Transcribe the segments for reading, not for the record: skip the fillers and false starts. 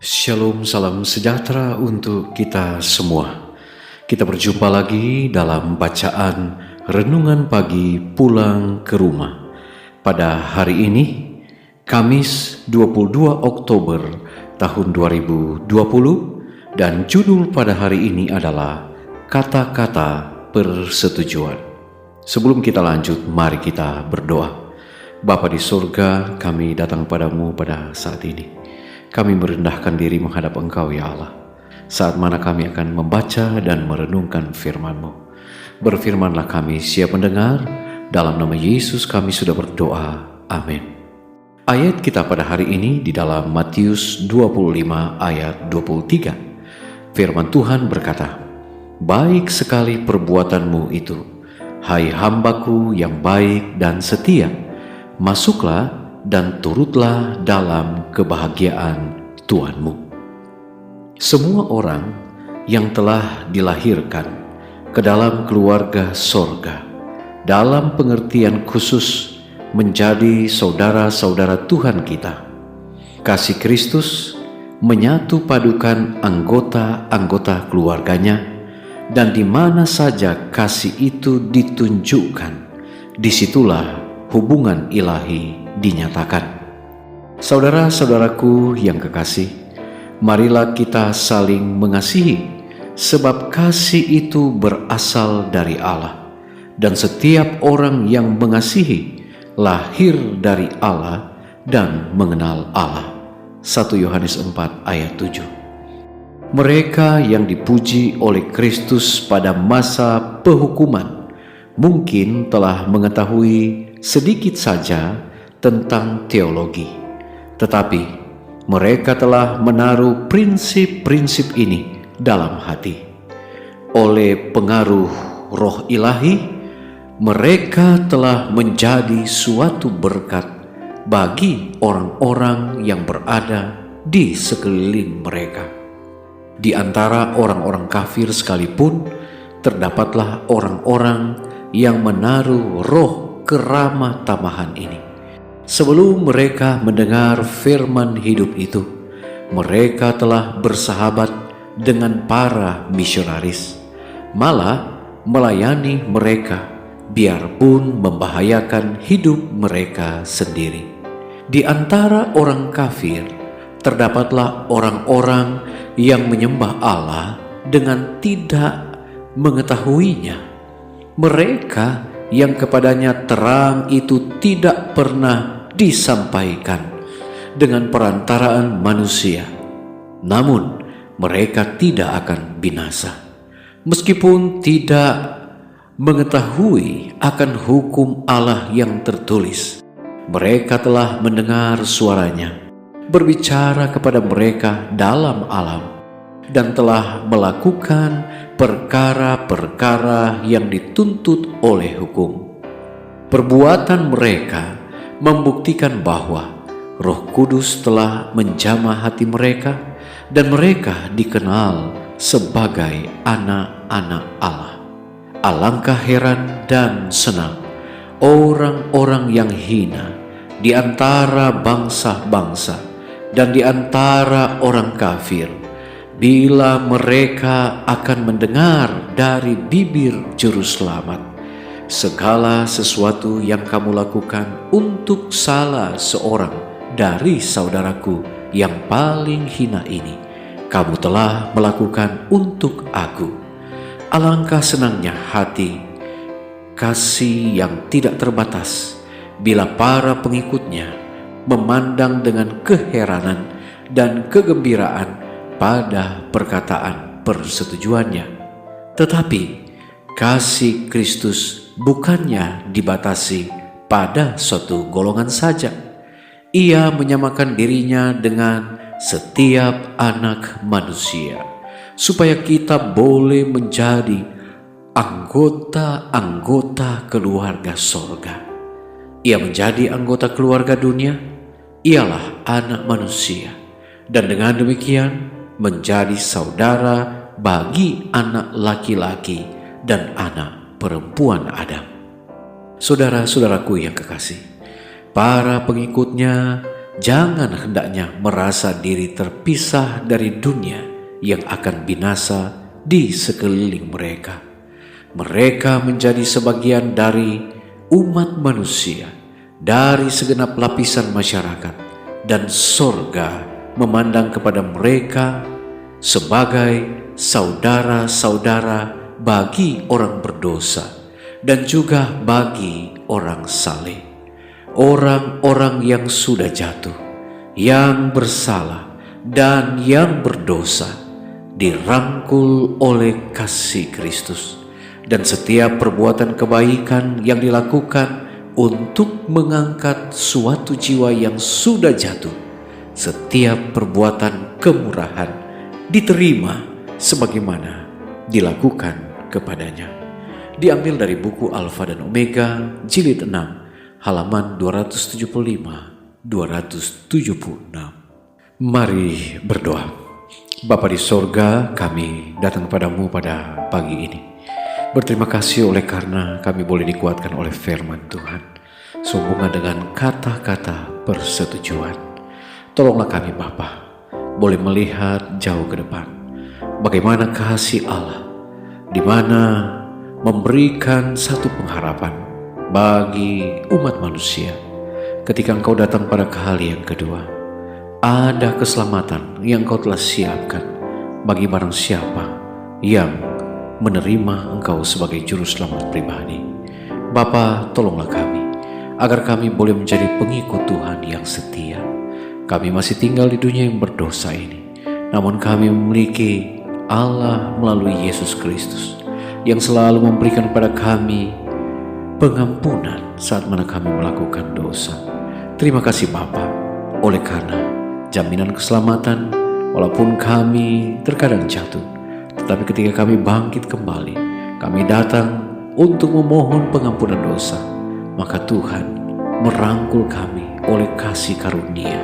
Shalom, salam sejahtera untuk kita semua. Kita berjumpa lagi dalam bacaan Renungan Pagi Pulang ke Rumah. Pada hari ini, Kamis 22 Oktober tahun 2020, dan judul pada hari ini adalah Kata-kata Persetujuan. Sebelum kita lanjut, mari kita berdoa. Bapa di surga, kami datang padamu pada saat ini. Kami merendahkan diri menghadap Engkau, ya Allah. Saat mana kami akan membaca dan merenungkan firman-Mu. Berfirmanlah, kami siap mendengar. Dalam nama Yesus kami sudah berdoa. Amin. Ayat kita pada hari ini di dalam Matius 25 ayat 23. Firman Tuhan berkata, "Baik sekali perbuatanmu itu, hai hambaku yang baik dan setia. Masuklah dan turutlah dalam kebahagiaan Tuhanmu." Semua orang yang telah dilahirkan ke dalam keluarga sorga, dalam pengertian khusus menjadi saudara-saudara Tuhan kita, kasih Kristus menyatu padukan anggota-anggota keluarganya, dan di mana saja kasih itu ditunjukkan, disitulah hubungan ilahi dinyatakan. Saudara-saudaraku yang kekasih, marilah kita saling mengasihi, sebab kasih itu berasal dari Allah, dan setiap orang yang mengasihi lahir dari Allah dan mengenal Allah. 1 Yohanes 4 ayat 7. Mereka yang dipuji oleh Kristus pada masa penghukuman mungkin telah mengetahui sedikit saja tentang teologi, tetapi mereka telah menaruh prinsip-prinsip ini dalam hati. Oleh pengaruh Roh Ilahi, mereka telah menjadi suatu berkat bagi orang-orang yang berada di sekeliling mereka. Di antara orang-orang kafir sekalipun, terdapatlah orang-orang yang menaruh roh keramah tamahan ini. Sebelum mereka mendengar firman hidup itu, mereka telah bersahabat dengan para misionaris, malah melayani mereka biarpun membahayakan hidup mereka sendiri. Di antara orang kafir, terdapatlah orang-orang yang menyembah Allah dengan tidak mengetahuinya. Mereka yang kepadanya terang itu tidak pernah disampaikan dengan perantaraan manusia, namun mereka tidak akan binasa. Meskipun tidak mengetahui akan hukum Allah yang tertulis, mereka telah mendengar suaranya berbicara kepada mereka dalam alam, dan telah melakukan perkara-perkara yang dituntut oleh hukum. Perbuatan mereka membuktikan bahwa Roh Kudus telah menjamah hati mereka, dan mereka dikenal sebagai anak-anak Allah. Alangkah heran dan senang orang-orang yang hina di antara bangsa-bangsa dan di antara orang kafir, bila mereka akan mendengar dari bibir Juru Selamat, segala sesuatu yang kamu lakukan untuk salah seorang dari saudaraku yang paling hina ini, kamu telah melakukan untuk aku. Alangkah senangnya hati kasih yang tidak terbatas bila para pengikutnya memandang dengan keheranan dan kegembiraan pada perkataan persetujuannya. Tetapi kasih Kristus bukannya dibatasi pada suatu golongan saja. Ia menyamakan dirinya dengan setiap anak manusia, supaya kita boleh menjadi anggota-anggota keluarga sorga. Ia menjadi anggota keluarga dunia, ialah anak manusia, dan dengan demikian menjadi saudara bagi anak laki-laki dan anak perempuan Adam. Saudara-saudaraku yang kekasih, para pengikutnya jangan hendaknya merasa diri terpisah dari dunia yang akan binasa di sekeliling mereka. Mereka menjadi sebagian dari umat manusia, dari segenap lapisan masyarakat, dan sorga memandang kepada mereka sebagai saudara-saudara bagi orang berdosa dan juga bagi orang saleh. Orang-orang yang sudah jatuh, yang bersalah, dan yang berdosa dirangkul oleh kasih Kristus, dan setiap perbuatan kebaikan yang dilakukan untuk mengangkat suatu jiwa yang sudah jatuh, setiap perbuatan kemurahan diterima sebagaimana dilakukan kepadanya. Diambil dari buku Alfa dan Omega, jilid 6, halaman 275-276. Mari berdoa. Bapa di sorga, kami datang kepadamu pada pagi ini. Berterima kasih oleh karena kami boleh dikuatkan oleh firman Tuhan, sehubungan dengan kata-kata persetujuan. Tolonglah kami Bapa, boleh melihat jauh ke depan bagaimana kasih Allah, di mana memberikan satu pengharapan bagi umat manusia ketika Engkau datang pada kali yang kedua. Ada keselamatan yang Engkau telah siapkan bagi barang siapa yang menerima Engkau sebagai juru selamat pribadi. Bapa, tolonglah kami agar kami boleh menjadi pengikut Tuhan yang setia. Kami masih tinggal di dunia yang berdosa ini, namun kami memiliki Allah melalui Yesus Kristus yang selalu memberikan kepada kami pengampunan saat mana kami melakukan dosa. Terima kasih Bapa, oleh karena jaminan keselamatan, walaupun kami terkadang jatuh, tetapi ketika kami bangkit kembali, kami datang untuk memohon pengampunan dosa, maka Tuhan merangkul kami oleh kasih karunia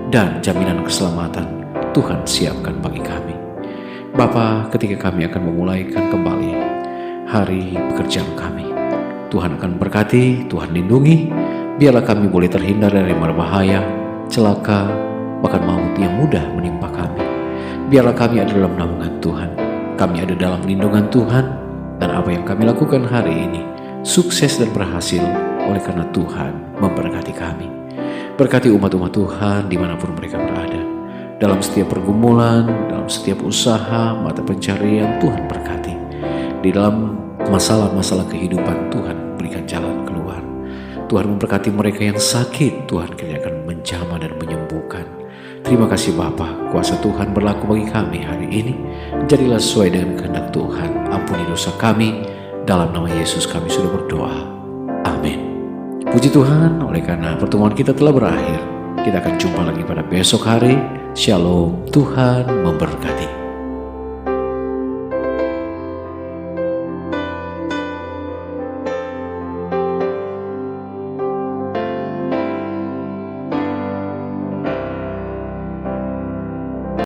dan jaminan keselamatan Tuhan siapkan bagi kami. Bapa, ketika kami akan memulaikan kembali hari pekerjaan kami, Tuhan akan berkati, Tuhan lindungi, biarlah kami boleh terhindar dari bahaya, celaka, bahkan maut yang mudah menimpa kami. Biarlah kami ada dalam naungan Tuhan, kami ada dalam lindungan Tuhan, dan apa yang kami lakukan hari ini sukses dan berhasil oleh karena Tuhan memberkati kami. Berkati umat-umat Tuhan dimanapun mereka berada, dalam setiap pergumulan, dalam setiap usaha, mata pencarian, Tuhan berkati. Di dalam masalah-masalah kehidupan, Tuhan berikan jalan keluar. Tuhan memberkati mereka yang sakit, Tuhan kiranya menjamah dan menyembuhkan. Terima kasih Bapa, kuasa Tuhan berlaku bagi kami hari ini. Jadilah sesuai dengan kehendak Tuhan. Ampuni dosa kami, dalam nama Yesus kami sudah berdoa. Amin. Puji Tuhan, oleh karena pertemuan kita telah berakhir, kita akan jumpa lagi pada besok hari. Shalom, Tuhan memberkati.